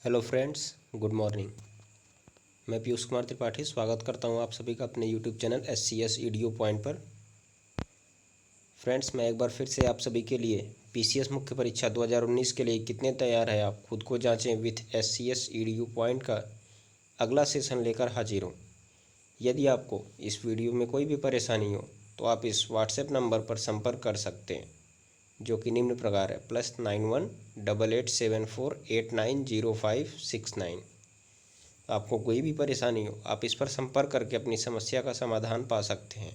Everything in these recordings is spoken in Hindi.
Hello friends, good morning. मैं पीयूष कुमार त्रिपाठी स्वागत करता हूं आप सभी का अपने YouTube channel SCS EDO point पर। फ्रेंड्स, मैं एक बार फिर से आप सभी के लिए PCS मुख्य परीक्षा 2019 के लिए कितने तैयार है आप खुद को जांचें विथ SCS ईडीओ पॉइंट का अगला सेशन लेकर हाजिर हूँ। यदि आपको इस वीडियो में कोई भी परेशानी हो तो आप इस व्हाट्सएप नंबर पर संपर्क कर सकते हैं, जो कि निम्न प्रकार है +918874890569। आपको कोई भी परेशानी हो आप इस पर संपर्क करके अपनी समस्या का समाधान पा सकते हैं।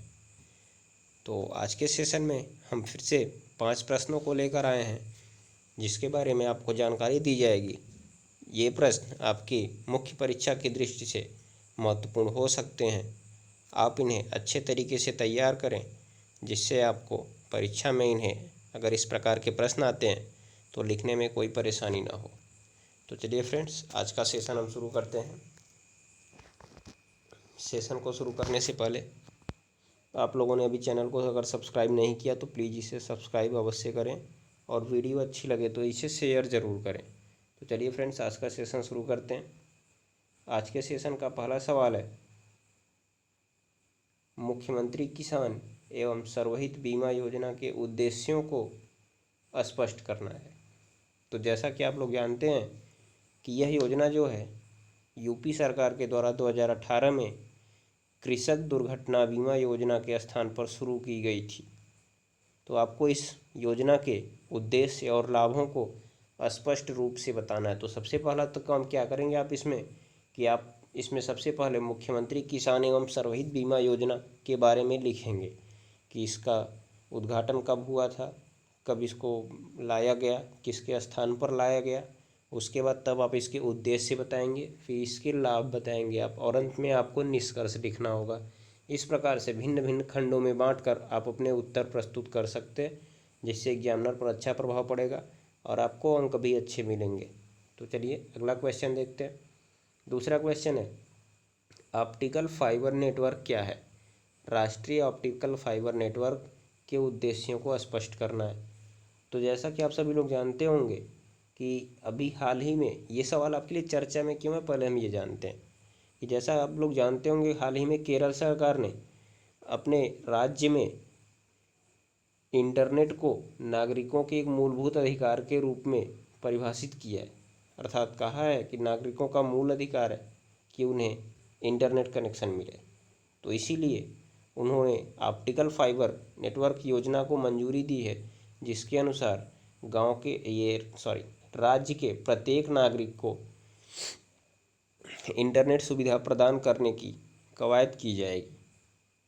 तो आज के सेशन में हम फिर से 5 प्रश्नों को लेकर आए हैं, जिसके बारे में आपको जानकारी दी जाएगी। ये प्रश्न आपकी मुख्य परीक्षा की दृष्टि से महत्वपूर्ण हो सकते हैं। आप इन्हें अच्छे तरीके से तैयार करें, जिससे आपको परीक्षा में इन्हें अगर इस प्रकार के प्रश्न आते हैं तो लिखने में कोई परेशानी ना हो। तो चलिए फ्रेंड्स, आज का सेशन हम शुरू करते हैं। सेशन को शुरू करने से पहले आप लोगों ने अभी चैनल को अगर सब्सक्राइब नहीं किया तो प्लीज़ इसे सब्सक्राइब अवश्य करें, और वीडियो अच्छी लगे तो इसे शेयर ज़रूर करें। तो चलिए फ्रेंड्स, आज का सेशन शुरू करते हैं। आज के सेशन का पहला सवाल है, मुख्यमंत्री किसान एवं सर्वहित बीमा योजना के उद्देश्यों को स्पष्ट करना है। तो जैसा कि आप लोग जानते हैं कि यह योजना जो है यूपी सरकार के द्वारा 2018 में कृषक दुर्घटना बीमा योजना के स्थान पर शुरू की गई थी। तो आपको इस योजना के उद्देश्य और लाभों को स्पष्ट रूप से बताना है। तो सबसे पहला तो काम क्या करेंगे आप इसमें कि आप इसमें सबसे पहले मुख्यमंत्री किसान एवं सर्वहित बीमा योजना के बारे में लिखेंगे कि इसका उद्घाटन कब हुआ था, कब इसको लाया गया, किसके स्थान पर लाया गया। उसके बाद तब आप इसके उद्देश्य बताएंगे, फिर इसके लाभ बताएंगे आप, और अंत में आपको निष्कर्ष लिखना होगा। इस प्रकार से भिन्न भिन्न खंडों में बांटकर आप अपने उत्तर प्रस्तुत कर सकते हैं, जिससे एग्जामिनर पर अच्छा प्रभाव पड़ेगा और आपको अंक भी अच्छे मिलेंगे। तो चलिए अगला क्वेश्चन देखते हैं। दूसरा क्वेश्चन है, ऑप्टिकल फाइबर नेटवर्क क्या है? राष्ट्रीय ऑप्टिकल फाइबर नेटवर्क के उद्देश्यों को स्पष्ट करना है। तो जैसा कि आप सभी लोग जानते होंगे कि अभी हाल ही में ये सवाल आपके लिए चर्चा में क्यों है, पहले हम ये जानते हैं कि जैसा आप लोग जानते होंगे हाल ही में केरल सरकार ने अपने राज्य में इंटरनेट को नागरिकों के एक मूलभूत अधिकार के रूप में परिभाषित किया है। अर्थात कहा है कि नागरिकों का मूल अधिकार है कि उन्हें इंटरनेट कनेक्शन मिले। तो इसीलिए उन्होंने ऑप्टिकल फाइबर नेटवर्क योजना को मंजूरी दी है, जिसके अनुसार राज्य के प्रत्येक नागरिक को इंटरनेट सुविधा प्रदान करने की कवायद की जाएगी।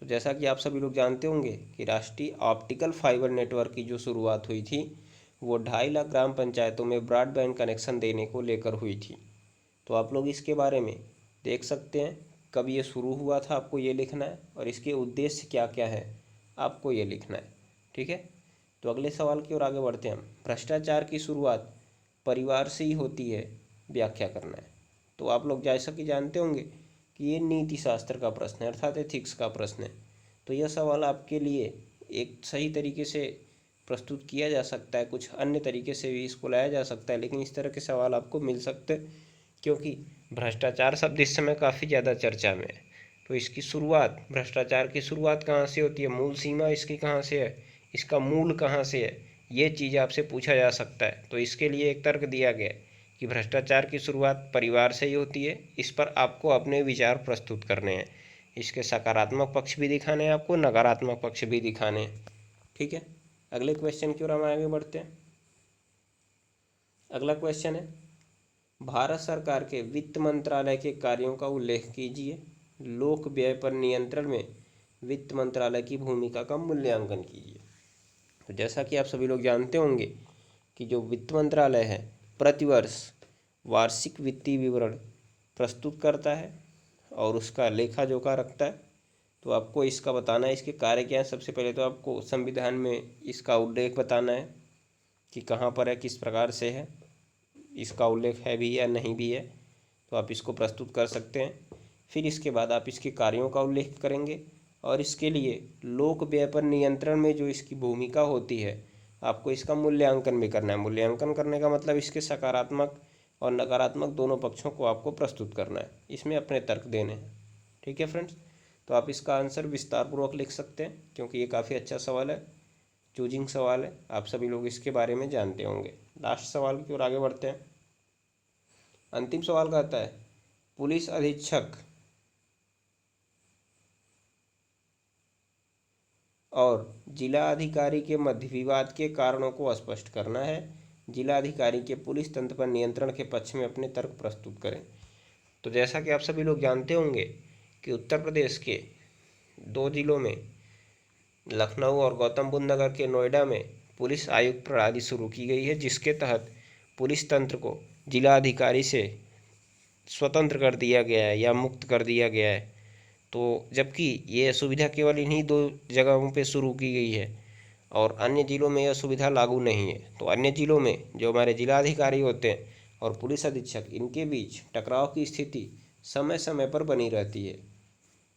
तो जैसा कि आप सभी लोग जानते होंगे कि राष्ट्रीय ऑप्टिकल फाइबर नेटवर्क की जो शुरुआत हुई थी वो 2.5 लाख ग्राम पंचायतों में ब्रॉडबैंड कनेक्शन देने को लेकर हुई थी। तो आप लोग इसके बारे में देख सकते हैं कब ये शुरू हुआ था, आपको ये लिखना है, और इसके उद्देश्य क्या क्या है आपको ये लिखना है। ठीक है, तो अगले सवाल की ओर आगे बढ़ते हैं हम। भ्रष्टाचार की शुरुआत परिवार से ही होती है, व्याख्या करना है। तो आप लोग जैसा कि जानते होंगे कि ये नीति शास्त्र का प्रश्न है, अर्थात एथिक्स का प्रश्न है। तो यह सवाल आपके लिए एक सही तरीके से प्रस्तुत किया जा सकता है, कुछ अन्य तरीके से भी इसको लाया जा सकता है, लेकिन इस तरह के सवाल आपको मिल सकते हैं क्योंकि भ्रष्टाचार शब्द इस समय काफ़ी ज़्यादा चर्चा में है। तो इसकी शुरुआत, भ्रष्टाचार की शुरुआत कहाँ से होती है, मूल सीमा इसकी कहाँ से है, इसका मूल कहाँ से है, ये चीज़ आपसे पूछा जा सकता है। तो इसके लिए एक तर्क दिया गया है कि भ्रष्टाचार की शुरुआत परिवार से ही होती है। इस पर आपको अपने विचार प्रस्तुत करने हैं, इसके सकारात्मक पक्ष भी दिखाने हैं आपको, नकारात्मक पक्ष भी दिखाने हैं। ठीक है, अगले क्वेश्चन की ओर हम आगे बढ़ते हैं। अगला क्वेश्चन है, भारत सरकार के वित्त मंत्रालय के कार्यों का उल्लेख कीजिए। लोक व्यय पर नियंत्रण में वित्त मंत्रालय की भूमिका का मूल्यांकन कीजिए। तो जैसा कि आप सभी लोग जानते होंगे कि जो वित्त मंत्रालय है प्रतिवर्ष वार्षिक वित्तीय विवरण प्रस्तुत करता है और उसका लेखा जोखा रखता है। तो आपको इसका बताना है, इसके कार्य क्या है। सबसे पहले तो आपको संविधान में इसका उल्लेख बताना है कि कहाँ पर है, किस प्रकार से है, इसका उल्लेख है भी या नहीं भी है, तो आप इसको प्रस्तुत कर सकते हैं। फिर इसके बाद आप इसके कार्यों का उल्लेख करेंगे और इसके लिए लोक व्यय पर नियंत्रण में जो इसकी भूमिका होती है आपको इसका मूल्यांकन भी करना है। मूल्यांकन करने का मतलब इसके सकारात्मक और नकारात्मक दोनों पक्षों को आपको प्रस्तुत करना है, इसमें अपने तर्क देने हैं। ठीक है फ्रेंड्स, तो आप इसका आंसर विस्तारपूर्वक लिख सकते हैं क्योंकि ये काफ़ी अच्छा सवाल है, चूजिंग सवाल है, आप सभी लोग इसके बारे में जानते होंगे। लास्ट सवाल की ओर आगे बढ़ते हैं। अंतिम सवाल कहता है, पुलिस अधीक्षक और जिला अधिकारी के मध्य विवाद के कारणों को स्पष्ट करना है। जिला अधिकारी के पुलिस तंत्र पर नियंत्रण के पक्ष में अपने तर्क प्रस्तुत करें। तो जैसा कि आप सभी लोग जानते होंगे कि उत्तर प्रदेश के 2 जिलों में, लखनऊ और गौतम बुद्ध नगर के नोएडा में पुलिस आयुक्त प्रणाली शुरू की गई है, जिसके तहत पुलिस तंत्र को जिला अधिकारी से स्वतंत्र कर दिया गया है या मुक्त कर दिया गया है। तो जबकि ये सुविधा केवल इन्हीं 2 जगहों पे शुरू की गई है और अन्य ज़िलों में यह सुविधा लागू नहीं है। तो अन्य ज़िलों में जो हमारे जिलाधिकारी होते हैं और पुलिस अधीक्षक, इनके बीच टकराव की स्थिति समय समय पर बनी रहती है,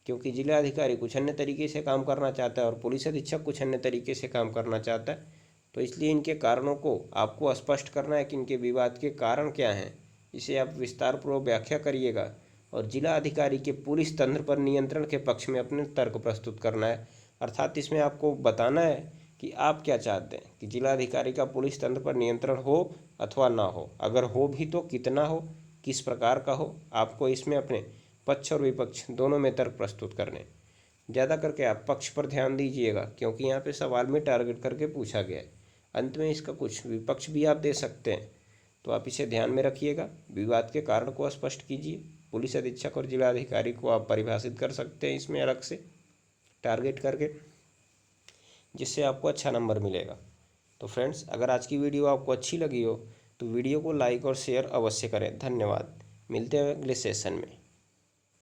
क्योंकि जिलाधिकारी कुछ अन्य तरीके से काम करना चाहता है और पुलिस अधीक्षक कुछ अन्य तरीके से काम करना चाहता है। तो इसलिए इनके कारणों को आपको स्पष्ट करना है कि इनके विवाद के कारण क्या हैं, इसे आप विस्तारपूर्वक व्याख्या करिएगा और जिला अधिकारी के पुलिस तंत्र पर नियंत्रण के पक्ष में अपने तर्क प्रस्तुत करना है। अर्थात इसमें आपको बताना है कि आप क्या चाहते हैं कि जिला अधिकारी का पुलिस तंत्र पर नियंत्रण हो अथवा ना हो, अगर हो भी तो कितना हो, किस प्रकार का हो। आपको इसमें अपने पक्ष और विपक्ष दोनों में तर्क प्रस्तुत करने। ज़्यादा करके आप पक्ष पर ध्यान दीजिएगा क्योंकि यहाँ पे सवाल में टारगेट करके पूछा गया है। अंत में इसका कुछ विपक्ष भी आप दे सकते हैं, तो आप इसे ध्यान में रखिएगा। विवाद के कारण को स्पष्ट कीजिए। पुलिस अधीक्षक और जिलाधिकारी को आप परिभाषित कर सकते हैं इसमें अलग से टारगेट करके, जिससे आपको अच्छा नंबर मिलेगा। तो फ्रेंड्स, अगर आज की वीडियो आपको अच्छी लगी हो तो वीडियो को लाइक और शेयर अवश्य करें। धन्यवाद। मिलते हैं अगले सेशन में।